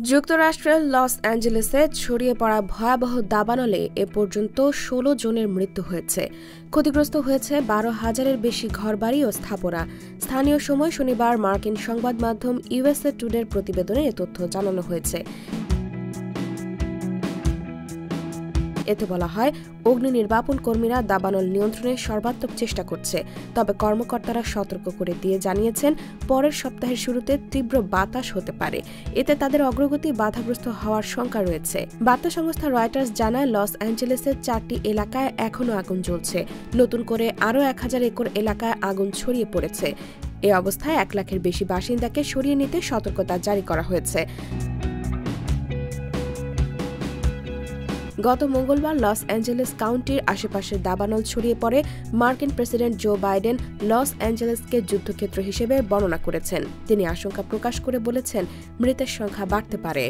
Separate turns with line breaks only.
যুক্তরাষ্ট্রের লস অ্যাঞ্জেলেসে ছড়িয়ে পড়া ভয়াবহ দাবানলে এ পর্যন্ত ১৬ জনের মৃত্যু হয়েছে। ক্ষতিগ্রস্ত হয়েছে ১২,০০০-এর বেশি ঘরবাড়ি ও স্থাপনা। স্থানীয় সময় শনিবার মার্কিন সংবাদ মাধ্যম ইউএসএ টুডের প্রতিবেদনে এ তথ্য জানানো হয়েছে। এতে বলা হয়, অগ্নি নির্বাপন কর্মীরা দাবানল নিয়ন্ত্রণে সর্বাত্মক চেষ্টা করছে। তবে কর্মকর্তারা সতর্ক করে দিয়ে জানিয়েছেন, পরের সপ্তাহের শুরুতে তীব্র বাতাস হতে পারে। এতে তাদের অগ্রগতি বাধাগ্রস্ত হওয়ার শঙ্কা রয়েছে। বার্তা সংস্থা রয়টার্স জানায়, লস অ্যাঞ্জেলেসের ৪টি এলাকায় এখনও আগুন জ্বলছে। নতুন করে আরও ১,০০০ একর এলাকায় আগুন ছড়িয়ে পড়েছে। এ অবস্থায় ১ লাখের বেশি বাসিন্দাকে সরিয়ে নিতে সতর্কতা জারি করা হয়েছে। গত মঙ্গলবার লস অ্যাঞ্জেলেস কাউন্টির আশেপাশের দাবানল ছড়িয়ে পড়ে। মার্কিন প্রেসিডেন্ট জো বাইডেন লস অ্যাঞ্জেলেসকে যুদ্ধক্ষেত্র হিসেবে বর্ণনা করেছেন। তিনি আশঙ্কা প্রকাশ করে বলেছেন, মৃতের সংখ্যা বাড়তে পারে।